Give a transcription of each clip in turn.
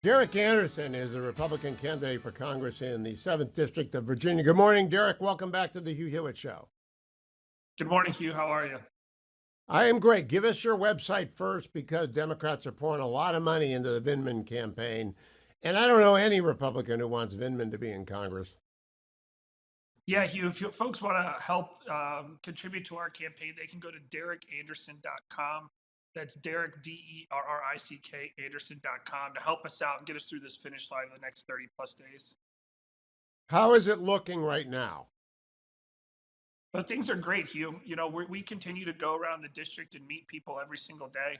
Derrick Anderson is a Republican candidate for Congress in the 7th District of Virginia. Good morning, Derrick. Welcome back to the Hugh Hewitt Show. Good morning, Hugh. How are you? I am great. Give us your website first because Democrats are pouring a lot of money into the Vindman campaign. And I don't know any Republican who wants Vindman to be in Congress. Yeah, Hugh, if folks want to help contribute to our campaign, they can go to derrickanderson.com. That's Derrick, Derrick, Anderson.com to help us out and get us through this finish line in the next 30 plus days. How is it looking right now? But things are great, Hugh. You know, we continue to go around the district and meet people every single day.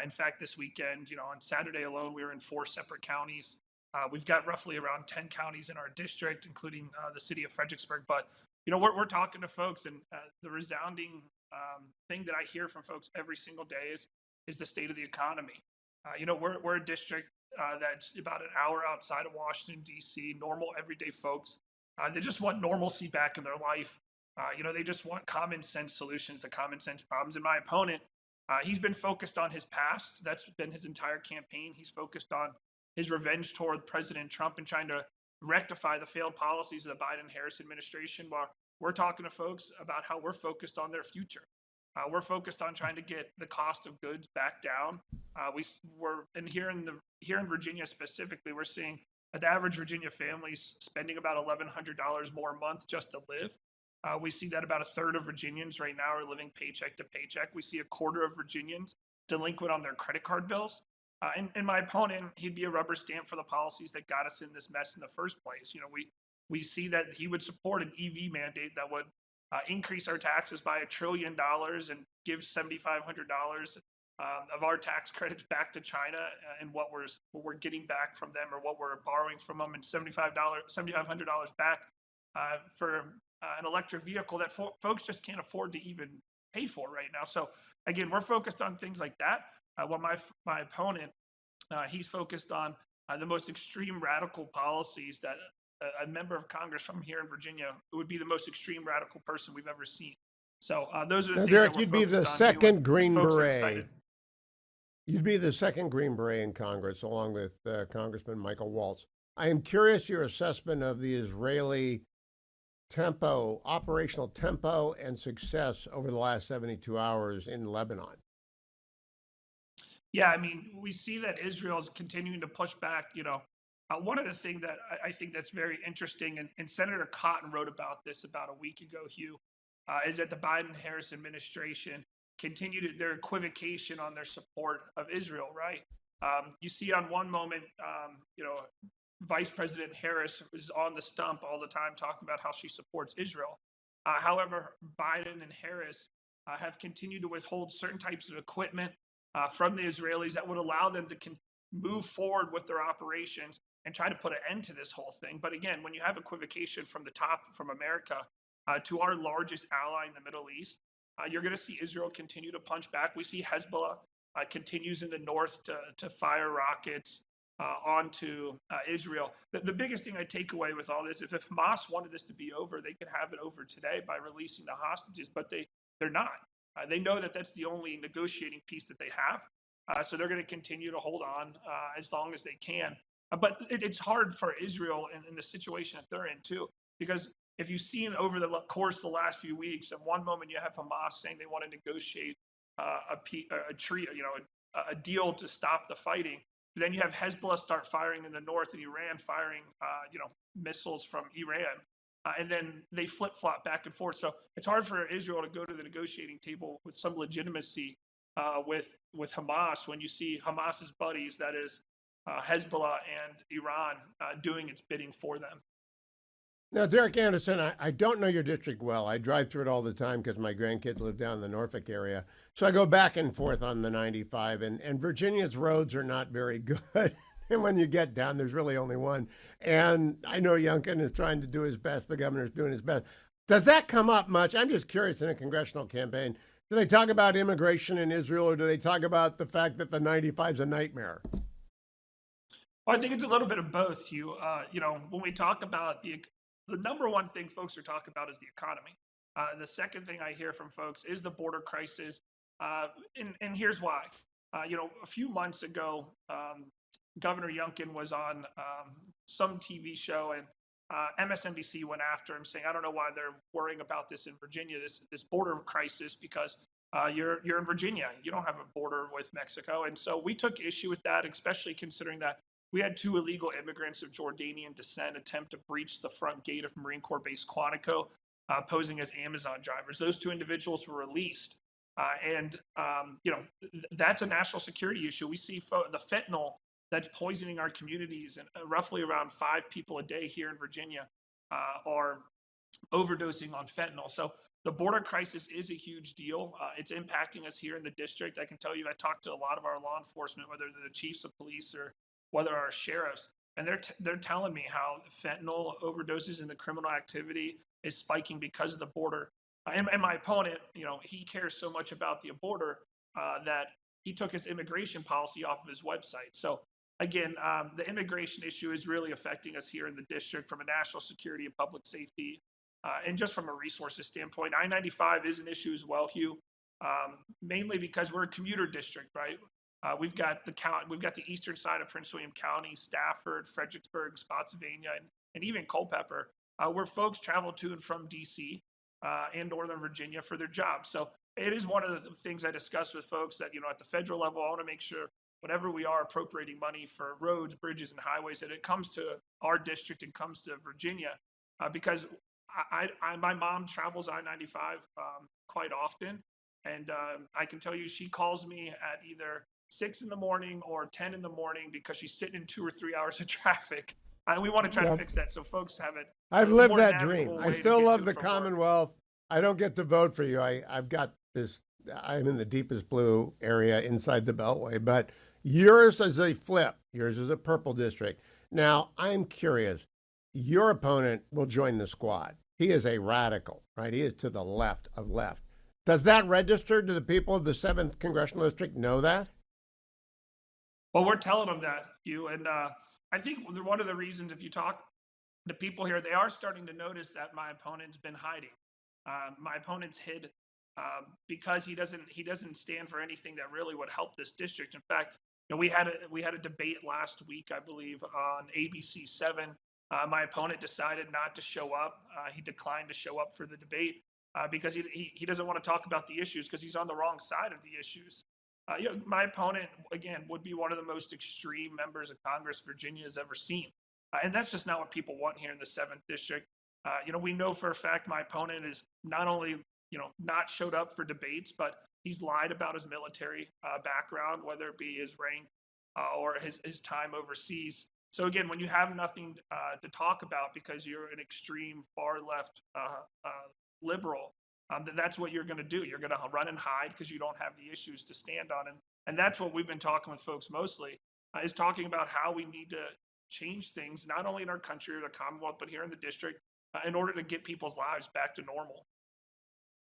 In fact, this weekend, on Saturday alone, we were in 4 separate counties. We've got roughly around 10 counties in our district, including the city of Fredericksburg. But, we're talking to folks, and the resounding thing that I hear from folks every single day is the state of the economy. We're a district that's about an hour outside of Washington, D.C., normal, everyday folks. They just want normalcy back in their life. They just want common sense solutions to common sense problems. And my opponent, he's been focused on his past. That's been his entire campaign. He's focused on his revenge toward President Trump and trying to rectify the failed policies of the Biden-Harris administration, while we're talking to folks about how we're focused on their future. We're focused on trying to get the cost of goods back down. Here in Virginia specifically, we're seeing the average Virginia families spending about $1,100 more a month just to live. We see that about a third of Virginians right now are living paycheck to paycheck. We see a quarter of Virginians delinquent on their credit card bills. And my opponent, he'd be a rubber stamp for the policies that got us in this mess in the first place. We see that he would support an EV mandate that would increase our taxes by $1 trillion and give $7,500 of our tax credits back to China, and what we're getting back from them, or what we're borrowing from them, and $7,500 back for an electric vehicle that folks just can't afford to even pay for right now. So again, we're focused on things like that. While my opponent, he's focused on the most extreme radical policies that a member of Congress from here in Virginia would be the most extreme radical person we've ever seen. So those are the things Derrick, that we're you'd be the focused on. second Green Folks are Beret. excited. You'd be the second Green Beret in Congress, along with Congressman Michael Waltz. I am curious your assessment of the Israeli operational tempo and success over the last 72 hours in Lebanon. Yeah, I mean, we see that Israel is continuing to push back. One of the things that I think that's very interesting, and Senator Cotton wrote about this about a week ago, Hugh, is that the Biden-Harris administration continued their equivocation on their support of Israel, right? You see on one moment, Vice President Harris is on the stump all the time talking about how she supports Israel. However, Biden and Harris have continued to withhold certain types of equipment from the Israelis that would allow them to move forward with their operations and try to put an end to this whole thing. But again, when you have equivocation from the top, from America to our largest ally in the Middle East, you're going to see Israel continue to punch back. We see Hezbollah continues in the north to fire rockets onto Israel. The biggest thing I take away with all this, if Hamas wanted this to be over, they could have it over today by releasing the hostages, but they're not. They know that that's the only negotiating piece that they have. So they're going to continue to hold on as long as they can. But it's hard for Israel in the situation that they're in too, because if you've seen over the course of the last few weeks, at one moment you have Hamas saying they want to negotiate a deal to stop the fighting. Then you have Hezbollah start firing in the north, and Iran firing, missiles from Iran. And then they flip-flop back and forth. So it's hard for Israel to go to the negotiating table with some legitimacy with Hamas when you see Hamas's buddies, that is Hezbollah and Iran, doing its bidding for them. Now, Derrick Anderson, I don't know your district well. I drive through it all the time because my grandkids live down in the Norfolk area. So I go back and forth on the 95, and Virginia's roads are not very good. And when you get down, there's really only one. And I know Youngkin is trying to do his best. The governor's doing his best. Does that come up much? I'm just curious in a congressional campaign. Do they talk about immigration in Israel, or do they talk about the fact that the 95 is a nightmare? Well, I think it's a little bit of both, Hugh. When we talk about the number one thing folks are talking about is the economy. The second thing I hear from folks is the border crisis. And here's why. A few months ago, Governor Youngkin was on some TV show, and MSNBC went after him, saying, "I don't know why they're worrying about this in Virginia, this border crisis, because you're in Virginia, you don't have a border with Mexico." And so we took issue with that, especially considering that we had two illegal immigrants of Jordanian descent attempt to breach the front gate of Marine Corps Base Quantico, posing as Amazon drivers. Those two individuals were released. That's a national security issue. We see the fentanyl that's poisoning our communities, and roughly around 5 people a day here in Virginia are overdosing on fentanyl. So the border crisis is a huge deal. It's impacting us here in the district. I can tell you, I talked to a lot of our law enforcement, whether they're the chiefs of police or whether our sheriffs, and they're telling me how fentanyl overdoses and the criminal activity is spiking because of the border. And my opponent, he cares so much about the border that he took his immigration policy off of his website. So again, the immigration issue is really affecting us here in the district from a national security and public safety, and just from a resources standpoint. I-95 is an issue as well, Hugh, mainly because we're a commuter district, right? We've got the eastern side of Prince William County, Stafford, Fredericksburg, Spotsylvania, and even Culpeper, where folks travel to and from DC and Northern Virginia for their jobs. So it is one of the things I discuss with folks that, at the federal level, I want to make sure whenever we are appropriating money for roads, bridges, and highways, that it comes to our district and comes to Virginia, because my mom travels I-95 quite often, and I can tell you she calls me at either 6 in the morning or 10 in the morning because she's sitting in 2 or 3 hours of traffic. And we want to try to fix that so folks have it. I've lived that dream. I still love the Commonwealth. I don't get to vote for you. I've got this. I'm in the deepest blue area inside the Beltway, but yours is a flip. Yours is a purple district. Now, I'm curious. Your opponent will join the squad. He is a radical, right? He is to the left of left. Does that register? Do the people of the 7th Congressional District know that? Well, we're telling them that, Hugh. And I think one of the reasons, if you talk to people here, they are starting to notice that my opponent's been hiding. My opponent's hid because he doesn't stand for anything that really would help this district. In fact, we had a debate last week, I believe, on ABC-7. My opponent decided not to show up. He declined to show up for the debate because he doesn't want to talk about the issues because he's on the wrong side of the issues. My opponent, again, would be one of the most extreme members of Congress Virginia has ever seen. And that's just not what people want here in the 7th District. We know for a fact my opponent is not only, not showed up for debates, but he's lied about his military background, whether it be his rank or his time overseas. So again, when you have nothing to talk about because you're an extreme far left liberal, that's what you're going to do. You're going to run and hide because you don't have the issues to stand on. And that's what we've been talking with folks mostly, is talking about how we need to change things, not only in our country or the Commonwealth, but here in the district, in order to get people's lives back to normal.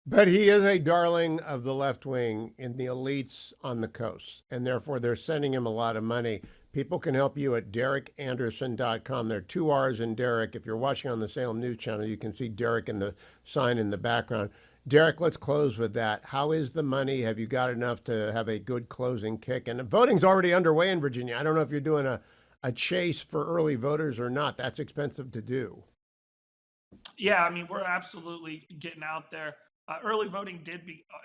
But he is a darling of the left wing in the elites on the coast, and therefore they're sending him a lot of money. People can help you at DerrickAnderson.com. There are 2 R's in Derrick. If you're watching on the Salem News Channel, you can see Derrick in the sign in the background. Derrick, let's close with that. How is the money? Have you got enough to have a good closing kick? And the voting's already underway in Virginia. I don't know if you're doing a chase for early voters or not. That's expensive to do. Yeah, I mean, we're absolutely getting out there. Early voting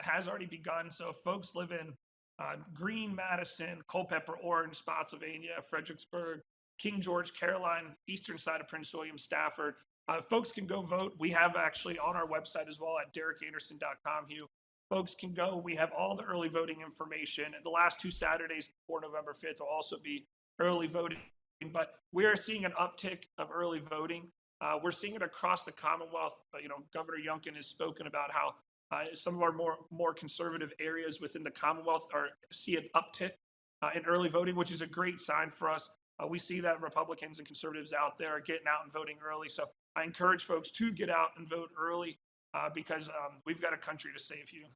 has already begun. So if folks live in Greene, Madison, Culpeper, Orange, Spotsylvania, Fredericksburg, King George, Caroline, eastern side of Prince William, Stafford, folks can go vote. We have actually on our website as well at DerrickAnderson.com, Hugh. Folks can go. We have all the early voting information. And the last 2 Saturdays before November 5th will also be early voting. But we are seeing an uptick of early voting. We're seeing it across the Commonwealth. Governor Youngkin has spoken about how some of our more conservative areas within the Commonwealth see an uptick in early voting, which is a great sign for us. We see that Republicans and conservatives out there are getting out and voting early. So I encourage folks to get out and vote early because we've got a country to save, Hugh.